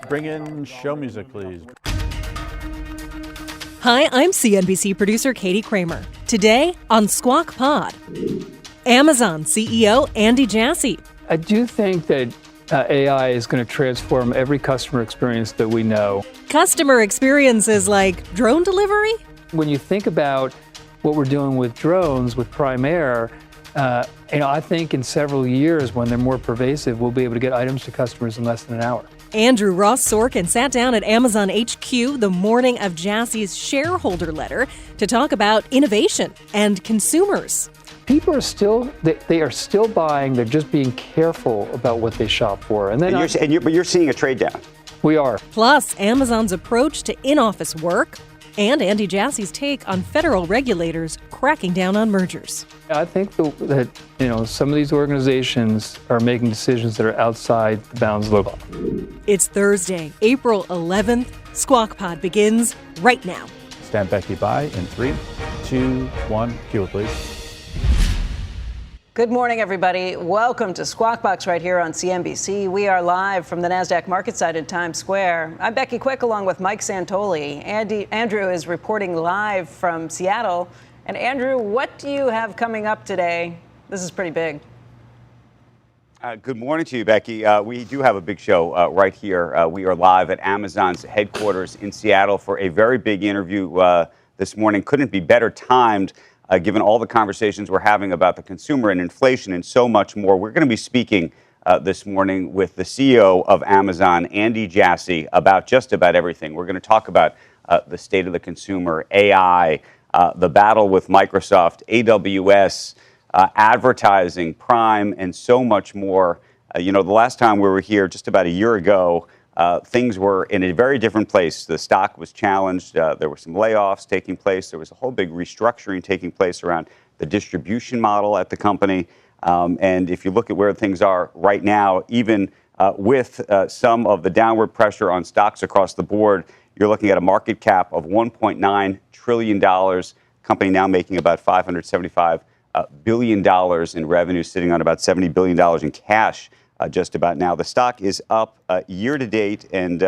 Bring in show music, please. Hi, I'm CNBC producer Katie Kramer. Today on Squawk Pod, Amazon CEO Andy Jassy. I do think that AI is going to transform every customer experience that we know. Customer experiences like drone delivery? When you think about what we're doing with drones, with Prime Air, I think in several years, when they're more pervasive, we'll be able to get items to customers in less than an hour. Andrew Ross Sorkin sat down at Amazon HQ the morning of Jassy's shareholder letter to talk about innovation and consumers. People are still, they are still buying. They're just being careful about what they shop for. But you're seeing a trade down. We are. Plus, Amazon's approach to in-office work and Andy Jassy's take on federal regulators cracking down on mergers. I think that some of these organizations are making decisions that are outside the bounds of the law. It's Thursday, April 11th. Squawk Pod begins right now. Stand Becky by in 3, 2, 1. Cue it, please. Good morning, everybody. Welcome to Squawk Box right here on CNBC. We are live from the NASDAQ market site in Times Square. I'm Becky Quick along with Mike Santoli. Andrew is reporting live from Seattle. And Andrew, what do you have coming up today? This is pretty big. Good morning to you, Becky. We do have a big show right here. We are live at Amazon's headquarters in Seattle for a very big interview this morning. Couldn't be better timed. Given all the conversations we're having about the consumer and inflation and so much more. We're going to be speaking this morning with the CEO of Amazon, Andy Jassy, about just about everything. We're going to talk about the state of the consumer, AI, the battle with Microsoft, AWS, advertising, Prime, and so much more. The last time we were here just about a year ago, things were in a very different place. The stock was challenged. There were some layoffs taking place. There was a whole big restructuring taking place around the distribution model at the company. And if you look at where things are right now, even with some of the downward pressure on stocks across the board, you're looking at a market cap of $1.9 trillion. Company now making about $575 billion in revenue, sitting on about $70 billion in cash. Just about now. The stock is up year to date and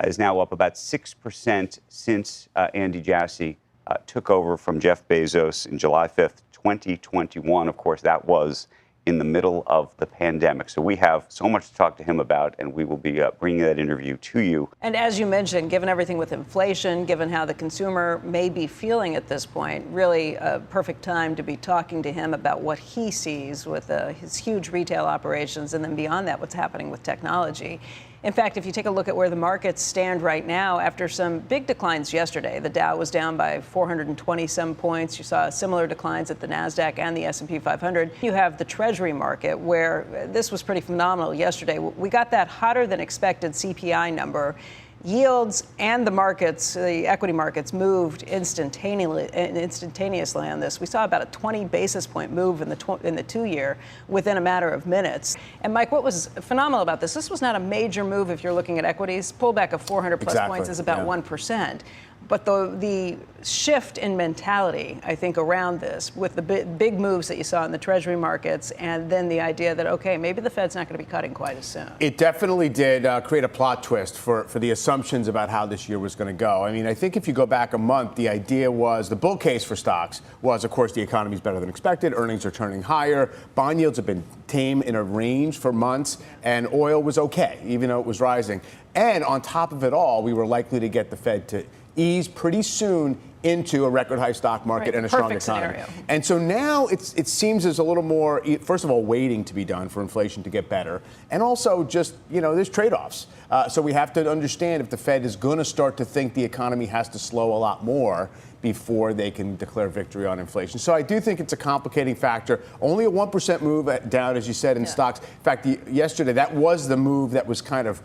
is now up about 6% since Andy Jassy took over from Jeff Bezos in July 5th, 2021. Of course, that was in the middle of the pandemic. So we have so much to talk to him about, and we will be bringing that interview to you. And as you mentioned, given everything with inflation, given how the consumer may be feeling at this point, really a perfect time to be talking to him about what he sees with his huge retail operations, and then beyond that, what's happening with technology. In fact, if you take a look at where the markets stand right now, after some big declines yesterday, the Dow was down by 420-some points. You saw similar declines at the NASDAQ and the S&P 500. You have the Treasury market, where this was pretty phenomenal yesterday. We got that hotter than expected CPI number. Yields and the markets, the equity markets, moved instantaneously on this. We saw about a 20 basis point move in the 2-year within a matter of minutes. And Mike, what was phenomenal about this? This was not a major move if you're looking at equities. Pullback of 400 plus points is about 1%. But the shift in mentality, I think, around this, with the big moves that you saw in the Treasury markets, and then the idea that, okay, maybe the Fed's not going to be cutting quite as soon. It definitely did create a plot twist for the assumptions about how this year was going to go. I mean, I think if you go back a month, the idea was, the bull case for stocks was, of course, the economy's better than expected, earnings are turning higher, bond yields have been tame in a range for months, and oil was okay, even though it was rising. And on top of it all, we were likely to get the Fed to ease pretty soon into a record high stock market and a strong economy. Scenario. And so now it seems there's a little more, first of all, waiting to be done for inflation to get better. And also just, there's trade-offs. So we have to understand if the Fed is going to start to think the economy has to slow a lot more before they can declare victory on inflation. So I do think it's a complicating factor. Only a 1% move down, as you said, in stocks. In fact, yesterday, that was the move that was kind of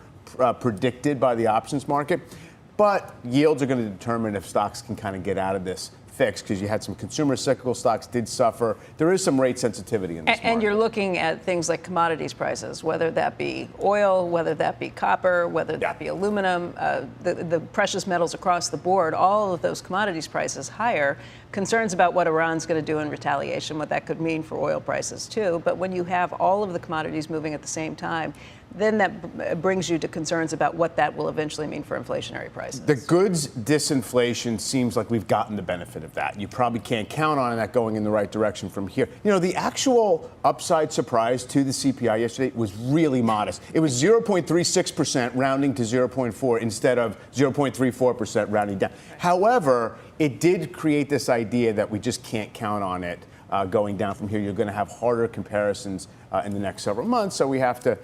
predicted by the options market. But yields are going to determine if stocks can kind of get out of this fix, because you had some consumer cyclical stocks did suffer. There is some rate sensitivity in this market. And you're looking at things like commodities prices, whether that be oil, whether that be copper, whether that be aluminum, the precious metals across the board, all of those commodities prices higher. Concerns about what Iran's going to do in retaliation, what that could mean for oil prices too. But when you have all of the commodities moving at the same time, then that brings you to concerns about what that will eventually mean for inflationary prices. The goods disinflation seems like we've gotten the benefit of that. You probably can't count on that going in the right direction from here. You know, the actual upside surprise to the CPI yesterday was really modest. It was 0.36% rounding to 0.4 instead of 0.34% rounding down. However, it did create this idea that we just can't count on it going down from here. You're going to have harder comparisons in the next several months, so we have to,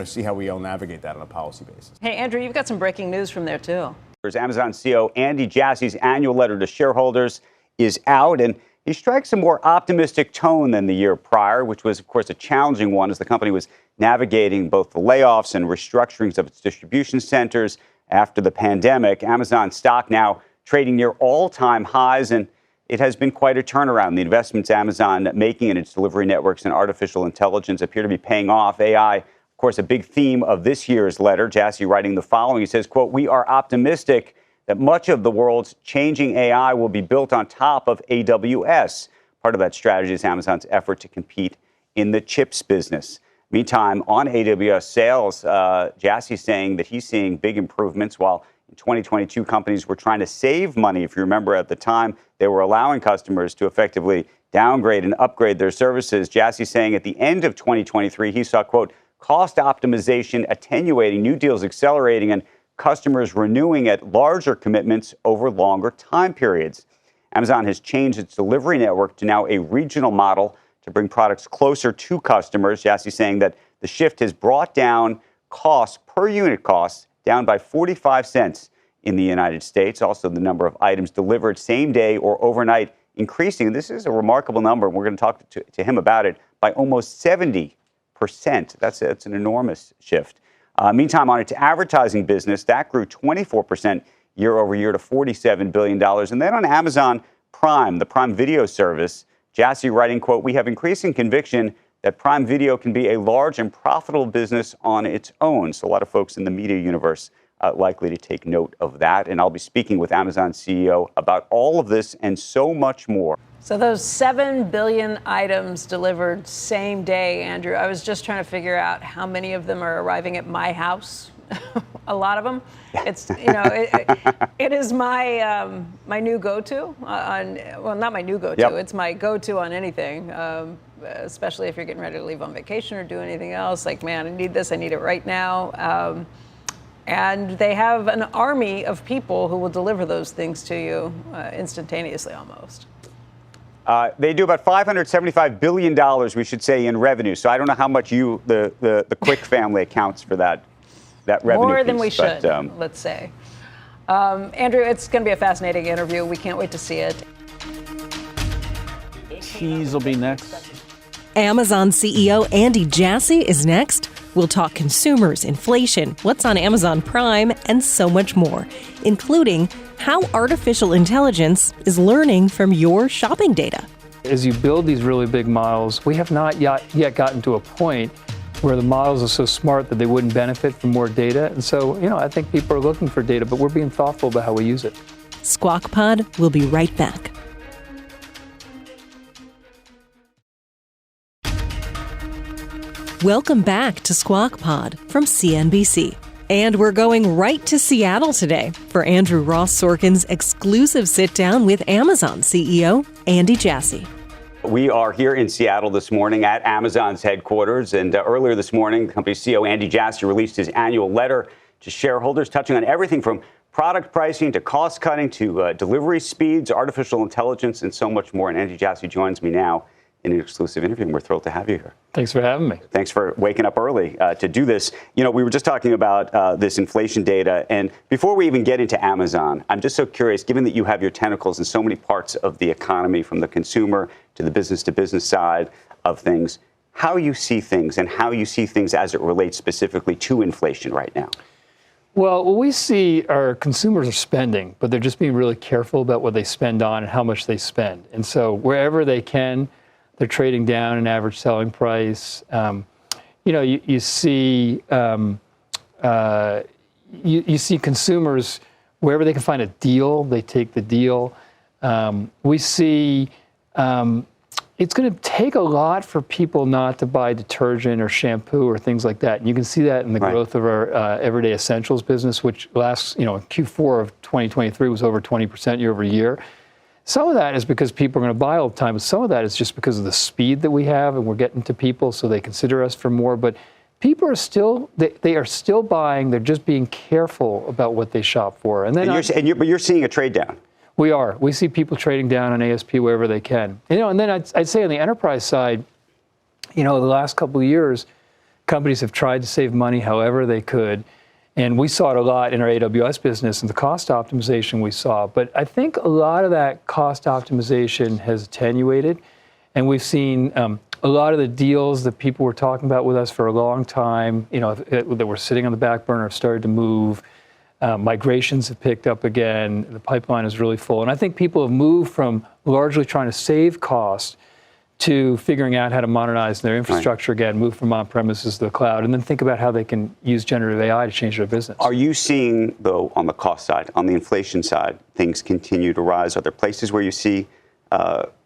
see how we all navigate that on a policy basis. Hey, Andrew, you've got some breaking news from there, too. Amazon CEO Andy Jassy's annual letter to shareholders is out, and he strikes a more optimistic tone than the year prior, which was, of course, a challenging one as the company was navigating both the layoffs and restructurings of its distribution centers after the pandemic. Amazon stock now trading near all-time highs, and it has been quite a turnaround. The investments Amazon making in its delivery networks and artificial intelligence appear to be paying off. AI, of course, a big theme of this year's letter. Jassy writing the following. He says, quote, "We are optimistic that much of the world's changing AI will be built on top of AWS. Part of that strategy is Amazon's effort to compete in the chips business." Meantime, on AWS sales, Jassy's saying that he's seeing big improvements while in 2022, companies were trying to save money. If you remember at the time, they were allowing customers to effectively downgrade and upgrade their services. Jassy saying at the end of 2023, he saw, quote, "cost optimization attenuating, new deals accelerating, and customers renewing at larger commitments over longer time periods." Amazon has changed its delivery network to now a regional model to bring products closer to customers. Jassy saying that the shift has brought down costs per unit costs down by 45 cents in the United States. Also, the number of items delivered same day or overnight increasing. This is a remarkable number. We're going to talk to him about it by almost 70%. That's an enormous shift. Meantime, on its advertising business, that grew 24% year over year to $47 billion. And then on Amazon Prime, the Prime Video service, Jassy writing, quote, "We have increasing conviction that Prime Video can be a large and profitable business on its own." So a lot of folks in the media universe likely to take note of that. And I'll be speaking with Amazon CEO about all of this and so much more. So those 7 billion items delivered same day, Andrew, I was just trying to figure out how many of them are arriving at my house. A lot of them. It's, it is my my new go-to on, well, not my new go-to. Yep. It's my go-to on anything, especially if you're getting ready to leave on vacation or do anything else. Like, man, I need this. I need it right now. And they have an army of people who will deliver those things to you instantaneously almost. They do about $575 billion, we should say, in revenue. So I don't know how much the Quick family accounts for that revenue More than piece, we should, let's say. Andrew, it's going to be a fascinating interview. We can't wait to see it. Cheese will be next. Amazon CEO Andy Jassy is next. We'll talk consumers, inflation, what's on Amazon Prime, and so much more, including how artificial intelligence is learning from your shopping data. As you build these really big models, we have not yet gotten to a point where the models are so smart that they wouldn't benefit from more data. And so, I think people are looking for data, but we're being thoughtful about how we use it. Squawk Pod will be right back. Welcome back to Squawk Pod from CNBC. And we're going right to Seattle today for Andrew Ross Sorkin's exclusive sit-down with Amazon CEO Andy Jassy. We are here in Seattle this morning at Amazon's headquarters. And earlier this morning, the company's CEO Andy Jassy released his annual letter to shareholders, touching on everything from product pricing to cost cutting to delivery speeds, artificial intelligence, and so much more. And Andy Jassy joins me now in an exclusive interview, and we're thrilled to have you here. Thanks for having me. Thanks for waking up early to do this. We were just talking about this inflation data, and before we even get into Amazon, I'm just so curious, given that you have your tentacles in so many parts of the economy, from the consumer to the business side of things, how you see things and how you see things as it relates specifically to inflation right now. Well, what we see are consumers are spending, but they're just being really careful about what they spend on and how much they spend. And so wherever they can, they're trading down in average selling price. You see consumers wherever they can find a deal, they take the deal. We see it's going to take a lot for people not to buy detergent or shampoo or things like that. And you can see that in the growth of our everyday essentials business, which last, Q4 of 2023 was over 20% year over year. Some of that is because people are going to buy all the time, but some of that is just because of the speed that we have and we're getting to people so they consider us for more. But people are still, they are still buying. They're just being careful about what they shop for. And then but you're seeing a trade down. We are. We see people trading down on ASP wherever they can. And then I'd say on the enterprise side, the last couple of years, companies have tried to save money however they could. And we saw it a lot in our AWS business and the cost optimization we saw. But I think a lot of that cost optimization has attenuated. And we've seen a lot of the deals that people were talking about with us for a long time, that were sitting on the back burner have started to move. Migrations have picked up again. The pipeline is really full. And I think people have moved from largely trying to save costs to figuring out how to modernize their infrastructure again, move from on-premises to the cloud, and then think about how they can use generative AI to change their business. Are you seeing, though, on the cost side, on the inflation side, things continue to rise? Are there places where you see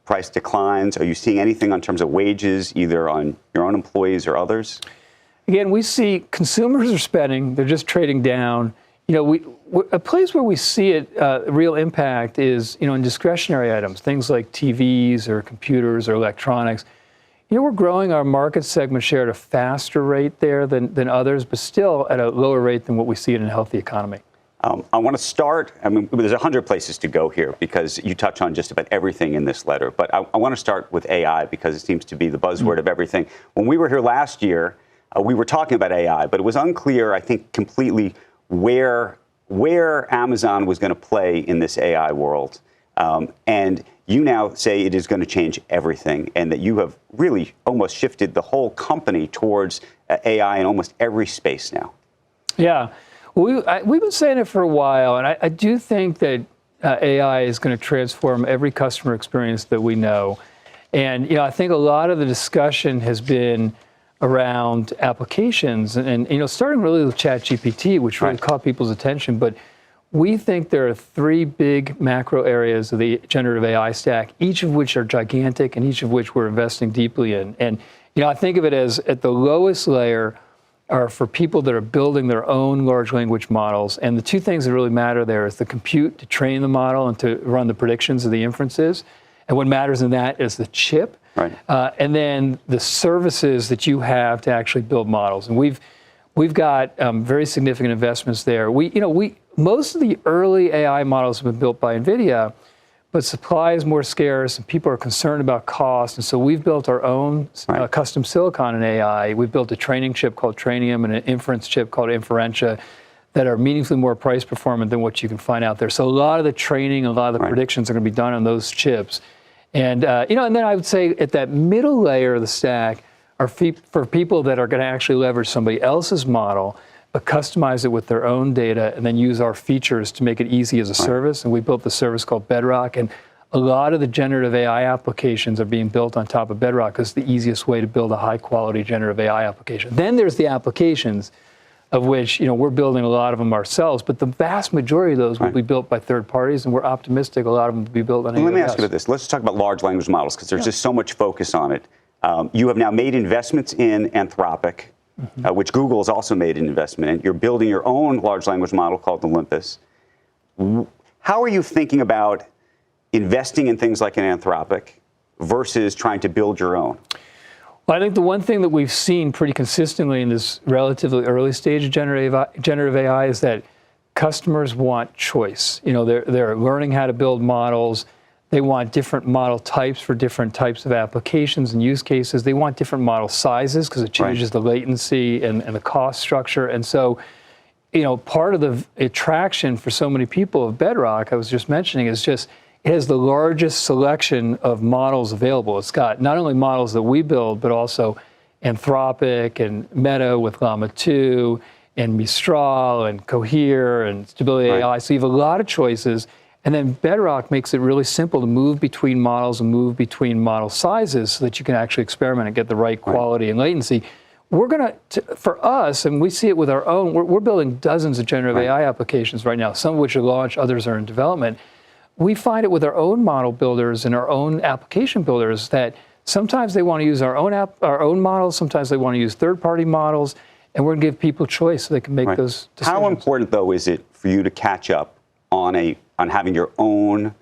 price declines? Are you seeing anything in terms of wages, either on your own employees or others? Again, we see consumers are spending. They're just trading down. A place where we see it, real impact is, in discretionary items, things like TVs or computers or electronics. We're growing our market segment share at a faster rate there than others, but still at a lower rate than what we see in a healthy economy. I want to start, there's 100 places to go here because you touch on just about everything in this letter, but I want to start with AI because it seems to be the buzzword of everything. When we were here last year, we were talking about AI, but it was unclear, I think, completely where Amazon was going to play in this AI world. And you now say it is going to change everything and that you have really almost shifted the whole company towards AI in almost every space now. Yeah. Well, we've been saying it for a while, and I do think that AI is going to transform every customer experience that we know. And, I think a lot of the discussion has been around applications and starting really with ChatGPT, which really caught people's attention. But we think there are three big macro areas of the generative AI stack, each of which are gigantic and each of which we're investing deeply in. And, I think of it as at the lowest layer are for people that are building their own large language models. And the two things that really matter there is the compute to train the model and to run the predictions of the inferences. And what matters in that is the chip. And then the services that you have to actually build models. And we've got very significant investments there. Most of the early AI models have been built by NVIDIA, but supply is more scarce and people are concerned about cost. And so we've built our own custom silicon in AI. We've built a training chip called Trainium and an inference chip called Inferentia that are meaningfully more price performant than what you can find out there. So a lot of the training, a lot of the predictions are going to be done on those chips. And, and then I would say at that middle layer of the stack are for people that are going to actually leverage somebody else's model, but customize it with their own data and then use our features to make it easy as a service. And we built the service called Bedrock. And a lot of the generative AI applications are being built on top of Bedrock because it's the easiest way to build a high quality generative AI application. Then there's the applications of which, we're building a lot of them ourselves, but the vast majority of those will be built by third parties, and we're optimistic a lot of them will be built on AWS. Let me ask you about this. Let's talk about large language models, because there's just so much focus on it. You have now made investments in Anthropic, which Google has also made an investment in. You're building your own large language model called Olympus. How are you thinking about investing in things like an Anthropic versus trying to build your own? Well, I think the one thing that we've seen pretty consistently in this relatively early stage of generative AI is that customers want choice. They're learning how to build models. They want different model types for different types of applications and use cases. They want different model sizes because it changes the latency and the cost structure. And so, part of the attraction for so many people of Bedrock, I was just mentioning, is just it has the largest selection of models available. It's got not only models that we build, but also Anthropic and Meta with Llama 2 and Mistral and Cohere and Stability AI. So you have a lot of choices. And then Bedrock makes it really simple to move between models and move between model sizes so that you can actually experiment and get the right quality and latency. We're going to, for us, and we see it with our own, we're building dozens of generative AI applications right now, some of which are launched, others are in development. We find it with our own model builders and our own application builders that Sometimes they want to use our own models. Sometimes they want to use third-party models, and we're going to give people choice so they can make those decisions. How important, though, is it for you to catch up on having your own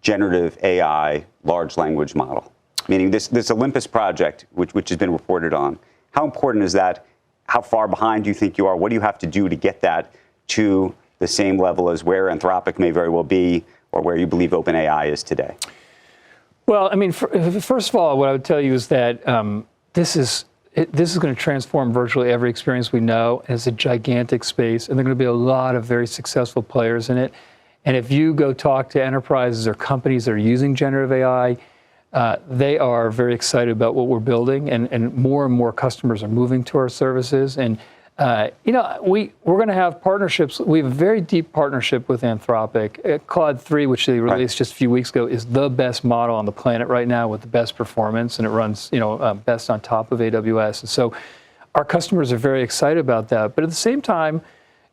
generative AI large language model? Meaning this Olympus project, which has been reported on. How important is that? How far behind do you think you are? What do you have to do to get that to the same level as where Anthropic may very well be, or where you believe OpenAI is today? Well, I mean, first of all, what I would tell you is that this is going to transform virtually every experience we know. It's a gigantic space, and there are going to be a lot of very successful players in it. And if you go talk to enterprises or companies that are using generative AI, they are very excited about what we're building, and more customers are moving to our services. And we're going to have partnerships. We have a very deep partnership with Anthropic. Claude 3, which they released just a few weeks ago, is the best model on the planet right now with the best performance, and it runs best on top of AWS. And so our customers are very excited about that. But at the same time,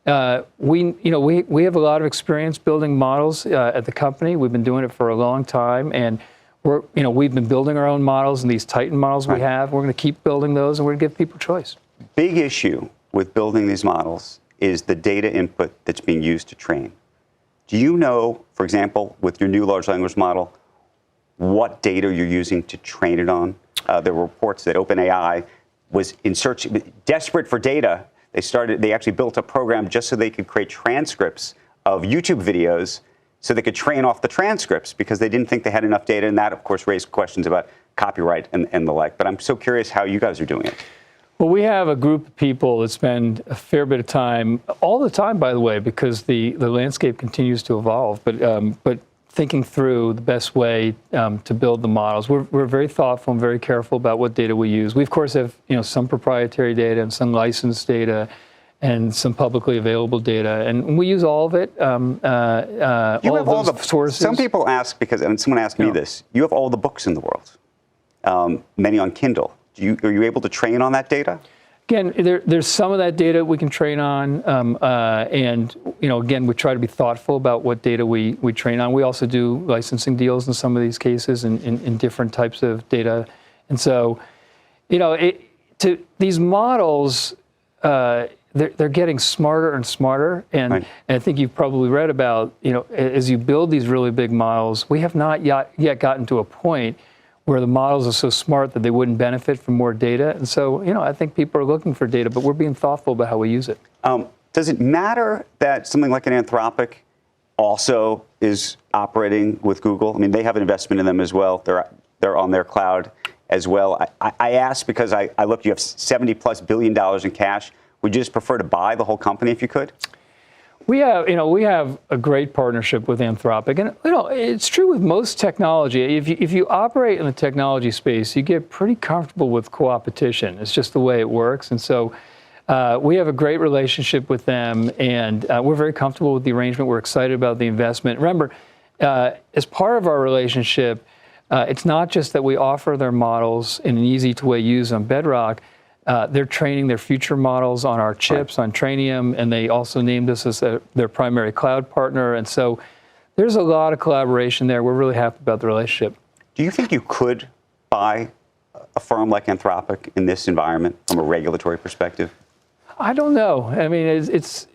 we have a lot of experience building models at the company. We've been doing it for a long time, and we've been building our own models, and these Titan models we have. We're going to keep building those, and we're going to give people choice. Big issue with building these models is the data input that's being used to train. Do you know, for example, with your new large language model, what data you're using to train it on? There were reports that OpenAI was desperate for data. They actually built a program just so they could create transcripts of YouTube videos so they could train off the transcripts because they didn't think they had enough data. And that, of course, raised questions about copyright and the like. But I'm so curious how you guys are doing it. Well, we have a group of people that spend a fair bit of time, all the time, by the way, because the landscape continues to evolve, but thinking through the best way to build the models. We're very thoughtful and very careful about what data we use. We, of course, have some proprietary data and some licensed data and some publicly available data, and we use all of it. You have all the sources. Some people ask, and someone asked me this, you have all the books in the world, many on Kindle. Are you able to train on that data? Again, there's some of that data we can train on, and again, we try to be thoughtful about what data we train on. We also do licensing deals in some of these cases in different types of data, and so, these models, they're getting smarter and smarter, and I think you've probably read about, as you build these really big models, we have not yet gotten to a point where the models are so smart that they wouldn't benefit from more data. And so, I think people are looking for data, but we're being thoughtful about how we use it. Does it matter that something like an Anthropic also is operating with Google? I mean, they have an investment in them as well. They're on their cloud as well. I ask because I looked, you have $70+ billion in cash. Would you just prefer to buy the whole company if you could? We have a great partnership with Anthropic, and it's true with most technology. If you operate in the technology space, you get pretty comfortable with co-opetition. It's just the way it works, and so we have a great relationship with them, and we're very comfortable with the arrangement. We're excited about the investment. Remember, as part of our relationship, it's not just that we offer their models in an easy-to-way use on Bedrock. They're training their future models on our chips, on Trainium, and they also named us as their primary cloud partner. And so there's a lot of collaboration there. We're really happy about the relationship. Do you think you could buy a firm like Anthropic in this environment from a regulatory perspective? I don't know. I mean,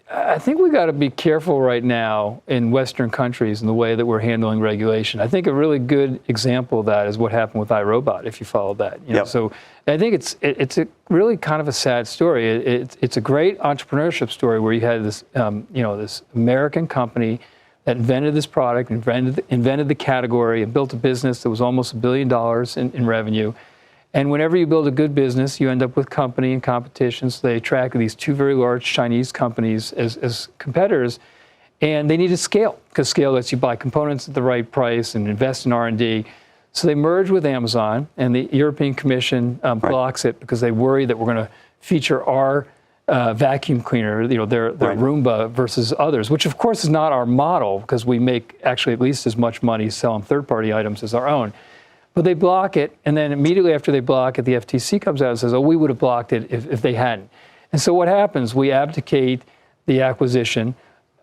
I think we got to be careful right now in Western countries in the way that we're handling regulation. I think a really good example of that is what happened with iRobot, if you followed that. So I think it's a really kind of a sad story. It's a great entrepreneurship story where you had this this American company that invented this product, invented the category, and built a business that was almost $1 billion in revenue. And whenever you build a good business, you end up with company and competition. So they attract these two very large Chinese companies as competitors, and they needed scale because scale lets you buy components at the right price and invest in R&D. So they merge with Amazon, and the European Commission blocks it because they worry that we're going to feature our vacuum cleaner, their Roomba versus others, which of course is not our model because we make actually at least as much money selling third-party items as our own. But they block it, and then immediately after they block it, the FTC comes out and says, oh, we would have blocked it if they hadn't. And so what happens? We abdicate the acquisition.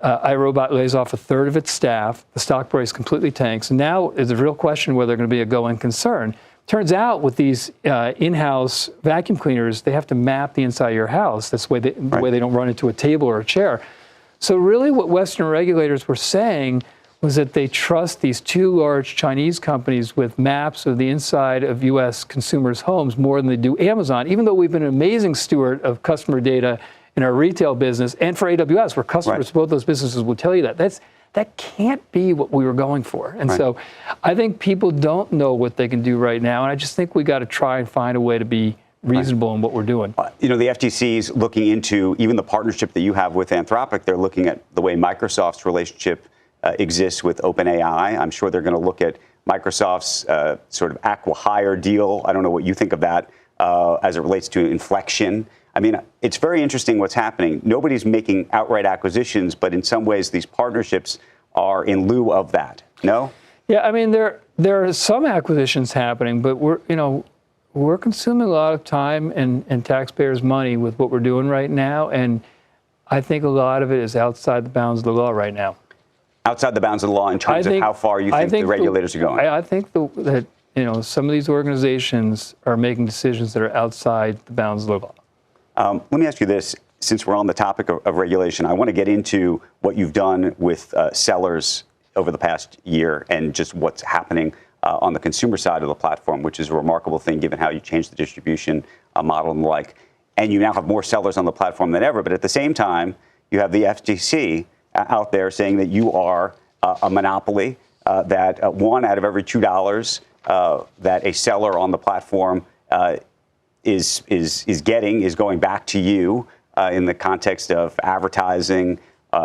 iRobot lays off a third of its staff. The stock price completely tanks. And now is a real question whether there's going to be a going concern. Turns out with these in-house vacuum cleaners, they have to map the inside of your house. That's the way they don't run into a table or a chair. So really what Western regulators were saying was that they trust these two large Chinese companies with maps of the inside of U.S. consumers' homes more than they do Amazon, even though we've been an amazing steward of customer data in our retail business and for AWS, where customers, both those businesses will tell you that can't be what we were going for. And so I think people don't know what they can do right now. And I just think we got to try and find a way to be reasonable in what we're doing. The FTC is looking into even the partnership that you have with Anthropic. They're looking at the way Microsoft's relationship exists with OpenAI. I'm sure they're going to look at Microsoft's sort of acqui-hire deal. I don't know what you think of that as it relates to inflection. I mean, it's very interesting what's happening. Nobody's making outright acquisitions, but in some ways these partnerships are in lieu of that. No? Yeah, I mean, there are some acquisitions happening, but we're consuming a lot of time and taxpayers' money with what we're doing right now, and I think a lot of it is outside the bounds of the law right now. Outside the bounds of the law in terms of how far you think the regulators are going? I think that some of these organizations are making decisions that are outside the bounds of the law. Let me ask you this. Since we're on the topic of regulation, I want to get into what you've done with sellers over the past year and just what's happening on the consumer side of the platform, which is a remarkable thing given how you changed the distribution model and the like. And you now have more sellers on the platform than ever. But at the same time, you have the FTC out there saying that you are a monopoly, that one out of every $2 that a seller on the platform is going back to you in the context of advertising,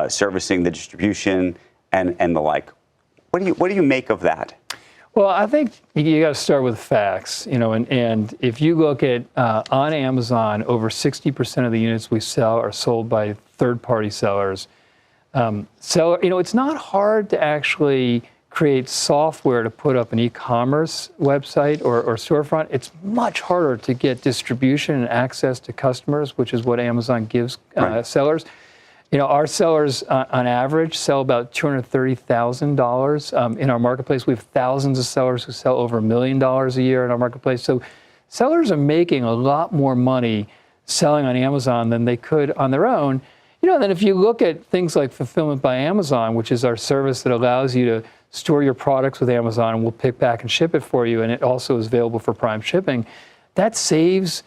servicing the distribution, and the like. What do you make of that? Well, I think you got to start with facts, and if you look at on Amazon, over 60% of the units we sell are sold by third-party sellers. It's not hard to actually create software to put up an e-commerce website or storefront. It's much harder to get distribution and access to customers, which is what Amazon gives sellers. Our sellers on average sell about $230,000 in our marketplace. We have thousands of sellers who sell over $1 million a year in our marketplace. So sellers are making a lot more money selling on Amazon than they could on their own. Then if you look at things like Fulfillment by Amazon, which is our service that allows you to store your products with Amazon and we'll pick, pack, and ship it for you, and it also is available for Prime shipping, that saves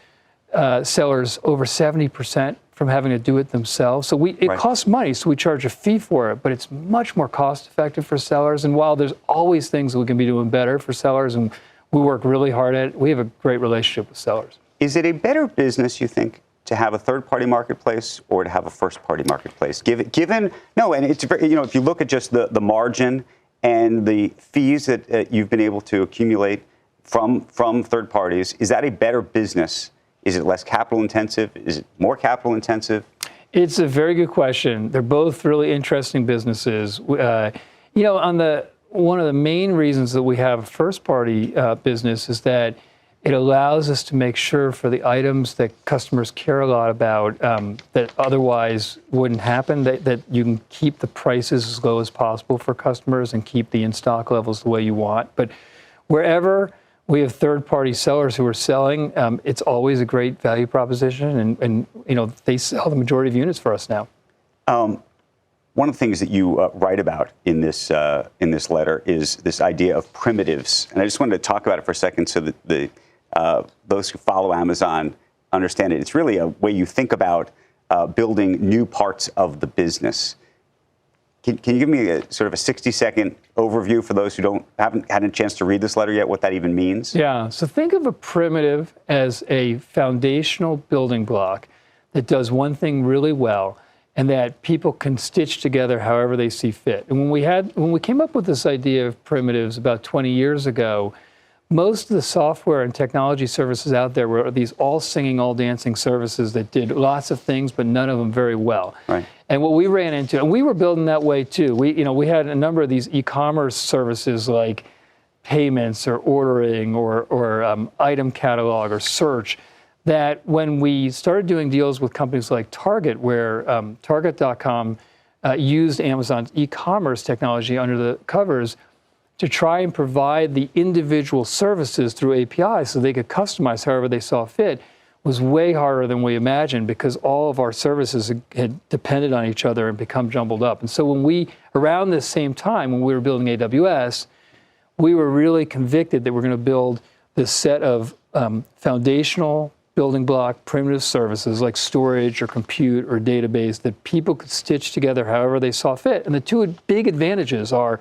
sellers over 70% from having to do it themselves. So it costs money, so we charge a fee for it, but it's much more cost effective for sellers. And while there's always things that we can be doing better for sellers, and we work really hard at it, we have a great relationship with sellers. Is it a better business, you think, to have a third-party marketplace or to have a first-party marketplace? And it's very, if you look at just the margin and the fees that you've been able to accumulate from third parties, is that a better business? Is it less capital intensive? Is it more capital intensive? It's a very good question. They're both really interesting businesses. One of the main reasons that we have a first-party business is that it allows us to make sure for the items that customers care a lot about that otherwise wouldn't happen, that you can keep the prices as low as possible for customers and keep the in-stock levels the way you want. But wherever we have third-party sellers who are selling, it's always a great value proposition, and they sell the majority of units for us now. One of the things that you write about in this letter is this idea of primitives, and I just wanted to talk about it for a second so that those who follow Amazon understand it. It's really a way you think about building new parts of the business. Can you give me a sort of a 60-second overview for those who haven't had a chance to read this letter yet, what that even means? Yeah, so think of a primitive as a foundational building block that does one thing really well and that people can stitch together however they see fit. And when we came up with this idea of primitives about 20 years ago, most of the software and technology services out there were these all singing, all dancing services that did lots of things, but none of them very well. Right. And what we ran into, and we were building that way too. We had a number of these e-commerce services like payments or ordering or item catalog or search that when we started doing deals with companies like Target, where Target.com used Amazon's e-commerce technology under the covers, to try and provide the individual services through APIs so they could customize however they saw fit was way harder than we imagined, because all of our services had depended on each other and become jumbled up. And so around this same time, when we were building AWS, we were really convicted that we're going to build this set of foundational building block primitive services like storage or compute or database that people could stitch together however they saw fit. And the two big advantages are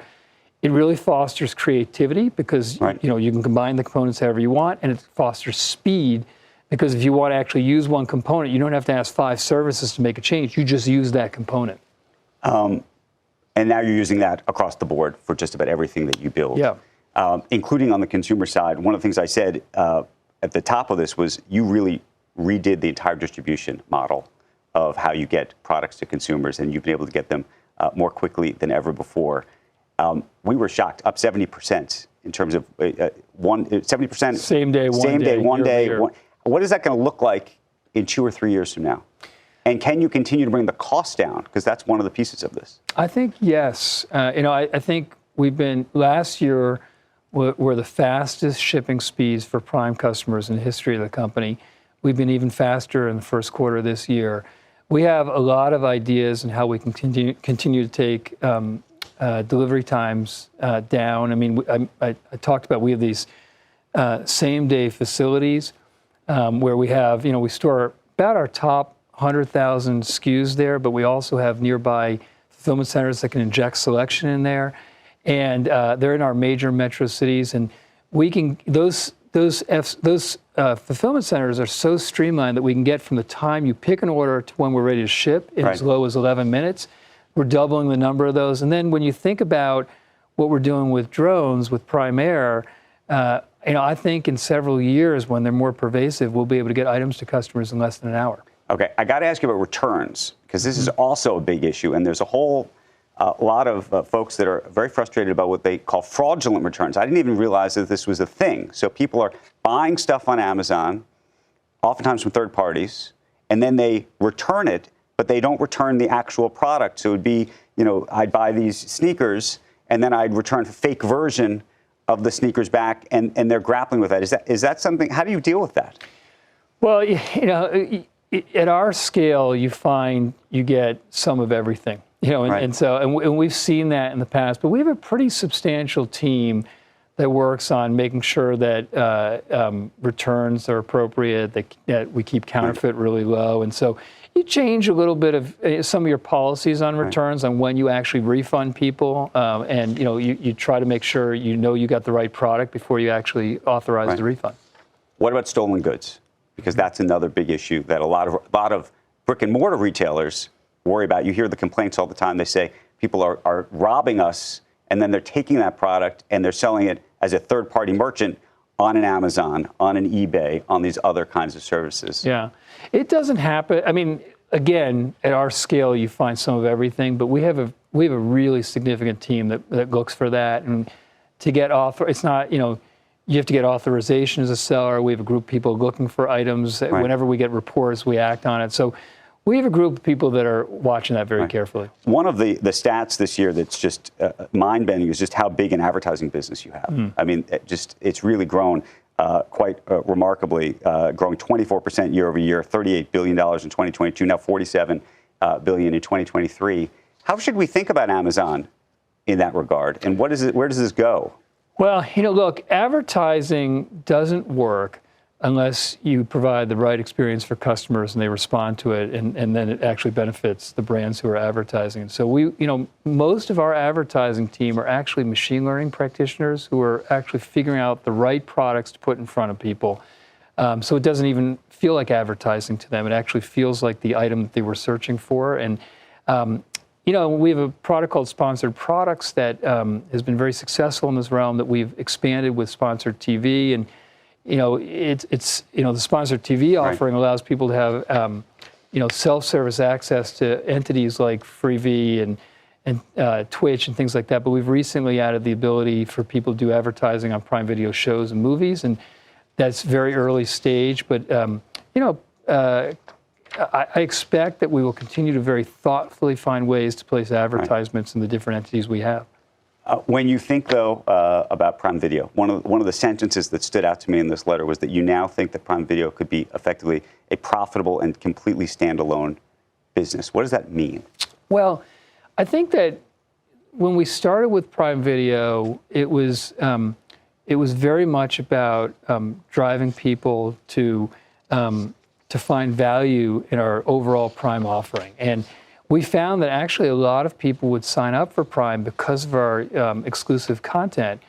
it really fosters creativity because you can combine the components however you want, and it fosters speed because if you want to actually use one component, you don't have to ask 5 services to make a change. You just use that component. And now you're using that across the board for just about everything that you build. Yeah. Including on the consumer side. One of the things I said at the top of this was you really redid the entire distribution model of how you get products to consumers, and you've been able to get them more quickly than ever before. We were shocked, up 70% in terms of 70%. Same day, one day. What is that going to look like in 2 or 3 years from now? And can you continue to bring the cost down? Because that's one of the pieces of this. I think yes. I think last year were the fastest shipping speeds for Prime customers in the history of the company. We've been even faster in the first quarter of this year. We have a lot of ideas on how we can continue to take delivery times down. I mean, I talked about we have these same-day facilities where we have, we store about our top 100,000 SKUs there, but we also have nearby fulfillment centers that can inject selection in there. And they're in our major metro cities, and we can those fulfillment centers are so streamlined that we can get from the time you pick an order to when we're ready to ship in as low as 11 minutes. We're doubling the number of those. And then when you think about what we're doing with drones, with Prime Air, I think in several years, when they're more pervasive, we'll be able to get items to customers in less than an hour. Okay, I got to ask you about returns, because this is also a big issue, and there's a whole lot of folks that are very frustrated about what they call fraudulent returns. I didn't even realize that this was a thing. So people are buying stuff on Amazon, oftentimes from third parties, and then they return it, but they don't return the actual product. So it would be, I'd buy these sneakers, and then I'd return a fake version of the sneakers back, and they're grappling with that. Is that something? How do you deal with that? Well, at our scale, you find you get some of everything, and we've seen that in the past. But we have a pretty substantial team that works on making sure that returns are appropriate, that we keep counterfeit really low, and so you change a little bit of some of your policies on returns on when you actually refund people, and you try to make sure you got the right product before you actually authorize the refund. What about stolen goods? Because that's another big issue that a lot of brick and mortar retailers worry about. You hear the complaints all the time. They say people are robbing us, and then they're taking that product and they're selling it as a third-party merchant on an Amazon, on an eBay, on these other kinds of services. Yeah, it doesn't happen. I mean, again, at our scale, you find some of everything, but we have a really significant team that looks for that, and to get it's not you have to get authorization as a seller. We have a group of people looking for items. Whenever we get reports, we act on it. So we have a group of people that are watching that very carefully. One of the stats this year that's just mind-bending is just how big an advertising business you have. I mean, it's really grown quite remarkably, growing 24% year over year, $38 billion in 2022, now $47 billion in 2023. How should we think about Amazon in that regard? And where does this go? Well, look, advertising doesn't work unless you provide the right experience for customers and they respond to it, and then it actually benefits the brands who are advertising. And so most of our advertising team are actually machine learning practitioners who are actually figuring out the right products to put in front of people. So it doesn't even feel like advertising to them. It actually feels like the item that they were searching for. And we have a product called Sponsored Products that has been very successful in this realm that we've expanded with Sponsored TV. And, the Sponsored TV offering allows people to have, self-service access to entities like Freevee and Twitch and things like that. But we've recently added the ability for people to do advertising on Prime Video shows and movies. And that's very early stage. But, I expect that we will continue to very thoughtfully find ways to place advertisements in the different entities we have. When you think, though, about Prime Video, one of the sentences that stood out to me in this letter was that you now think that Prime Video could be effectively a profitable and completely standalone business. What does that mean? Well, I think that when we started with Prime Video, it was very much about driving people to find value in our overall Prime offering. And we found that actually a lot of people would sign up for Prime because of our exclusive content.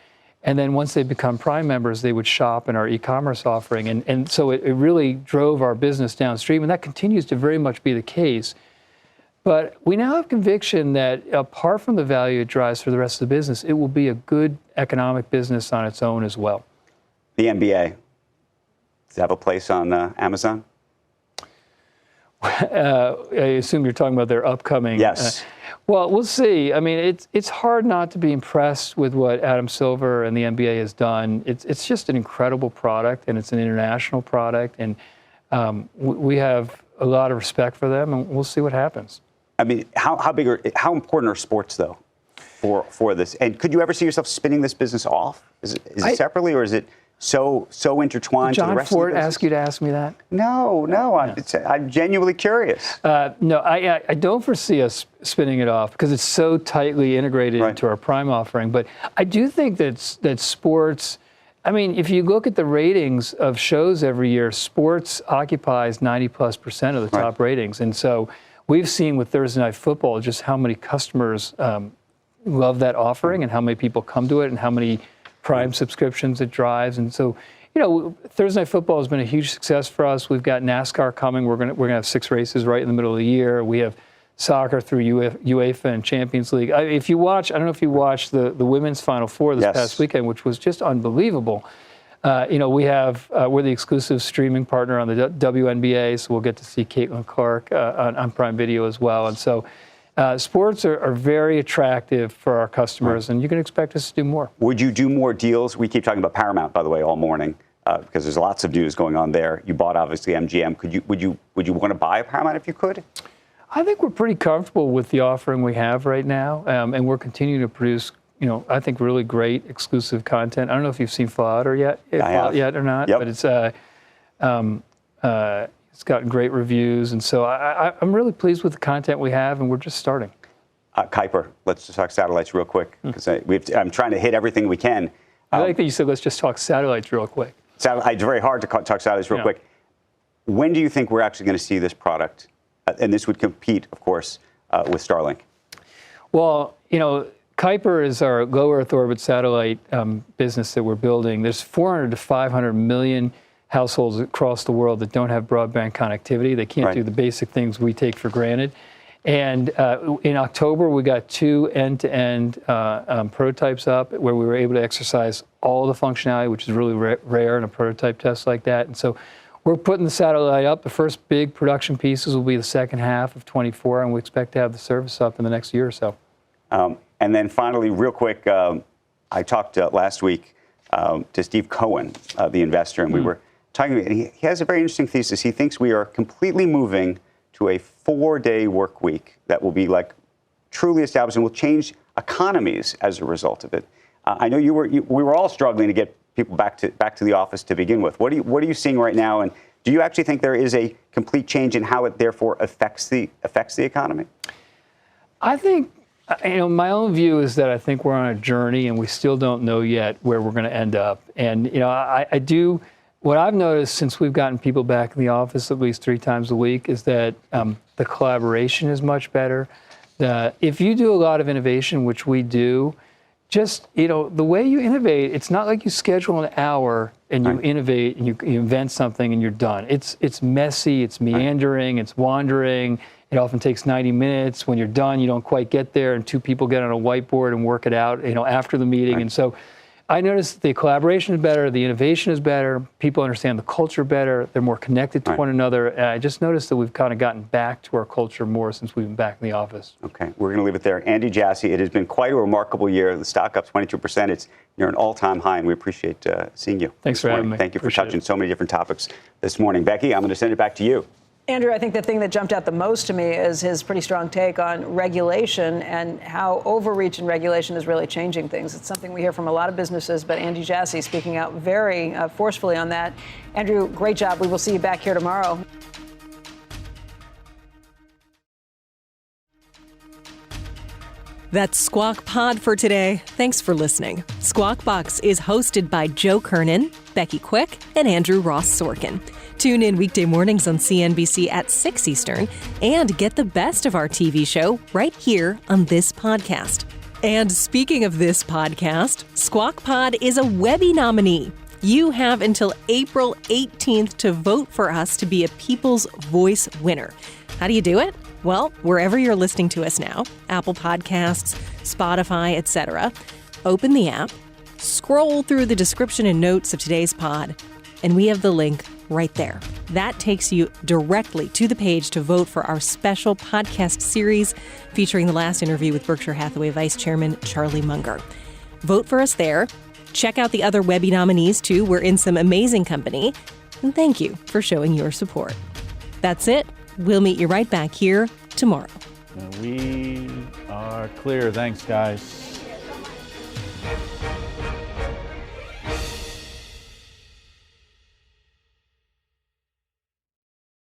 And then once they become Prime members, they would shop in our e-commerce offering. And so it really drove our business downstream. And that continues to very much be the case. But we now have conviction that apart from the value it drives for the rest of the business, it will be a good economic business on its own as well. The NBA, does it have a place on Amazon? I assume you're talking about their upcoming. Yes. Well, we'll see. I mean, it's hard not to be impressed with what Adam Silver and the NBA has done. It's just an incredible product, and it's an international product, and we have a lot of respect for them, and we'll see what happens. I mean, how important are sports though for this? And could you ever see yourself spinning this business off? Is it separately, or is it so intertwined to the rest of the business? John Ford ask you to ask me that? No. I'm genuinely curious. No, I don't foresee us spinning it off because it's so tightly integrated into our Prime offering. But I do think that sports. I mean, if you look at the ratings of shows every year, sports occupies 90+% of the top ratings, and so we've seen with Thursday Night Football just how many customers love that offering and how many people come to it and how many Prime subscriptions it drives. And so, Thursday Night Football has been a huge success for us. We've got NASCAR coming. We're gonna have 6 races right in the middle of the year. We have soccer through UEFA and Champions League. If you watch, I don't know if you watched the women's Final Four this past weekend, which was just unbelievable. We're the exclusive streaming partner on the WNBA, so we'll get to see Caitlin Clark on Prime Video as well. And so sports are very attractive for our customers, and you can expect us to do more. Would you do more deals? We keep talking about Paramount, by the way, all morning, because there's lots of news going on there. You bought, obviously, MGM. Would you want to buy a Paramount if you could? I think we're pretty comfortable with the offering we have right now, and we're continuing to produce, I think really great exclusive content. I don't know if you've seen Fallout yet or not, but it's gotten great reviews, and so I'm really pleased with the content we have, and we're just starting. Kuiper, let's just talk satellites real quick, because I'm trying to hit everything we can. I like that you said let's just talk satellites real quick. It's very hard to talk satellites real quick. When do you think we're actually going to see this product? And this would compete, of course, with Starlink. Well, Kuiper is our low Earth orbit satellite business that we're building. There's 400 to 500 million households across the world that don't have broadband connectivity. They can't do the basic things we take for granted. And in October, we got 2 end-to-end prototypes up where we were able to exercise all the functionality, which is really rare in a prototype test like that. And so we're putting the satellite up. The first big production pieces will be the second half of 24, and we expect to have the service up in the next year or so. And then finally, real quick, I talked last week to Steve Cohen, the investor, and we were talking, and he has a very interesting thesis. He thinks we are completely moving to a 4-day work week that will be like truly established and will change economies as a result of it. I know we were all struggling to get people back to the office to begin with. What are you seeing right now, and do you actually think there is a complete change in how it therefore affects the economy? I think, my own view is that I think we're on a journey, and we still don't know yet where we're going to end up. And I do. What I've noticed since we've gotten people back in the office at least 3 times a week is that the collaboration is much better. If you do a lot of innovation, which we do, just, the way you innovate, it's not like you schedule an hour and you innovate and you invent something and you're done. It's messy, it's meandering, it's wandering. It often takes 90 minutes. When you're done, you don't quite get there, and 2 people get on a whiteboard and work it out, after the meeting. And so I noticed the collaboration is better, the innovation is better, people understand the culture better, they're more connected to one another. And I just noticed that we've kind of gotten back to our culture more since we've been back in the office. Okay, we're going to leave it there. Andy Jassy, it has been quite a remarkable year. The stock up 22%. It's near an all-time high, and we appreciate seeing you. Thanks for having me. Thank you for touching so many different topics this morning. Becky, I'm going to send it back to you. Andrew, I think the thing that jumped out the most to me is his pretty strong take on regulation and how overreach in regulation is really changing things. It's something we hear from a lot of businesses, but Andy Jassy speaking out very forcefully on that. Andrew, great job. We will see you back here tomorrow. That's Squawk Pod for today. Thanks for listening. Squawk Box is hosted by Joe Kernan, Becky Quick, and Andrew Ross Sorkin. Tune in weekday mornings on CNBC at 6 Eastern and get the best of our TV show right here on this podcast. And speaking of this podcast, Squawk Pod is a Webby nominee. You have until April 18th to vote for us to be a People's Voice winner. How do you do it? Well, wherever you're listening to us now, Apple Podcasts, Spotify, etc., open the app, scroll through the description and notes of today's pod, and we have the link right there. That takes you directly to the page to vote for our special podcast series featuring the last interview with Berkshire Hathaway Vice Chairman Charlie Munger. Vote for us there. Check out the other Webby nominees, too. We're in some amazing company. And thank you for showing your support. That's it. We'll meet you right back here tomorrow. We are clear. Thanks, guys.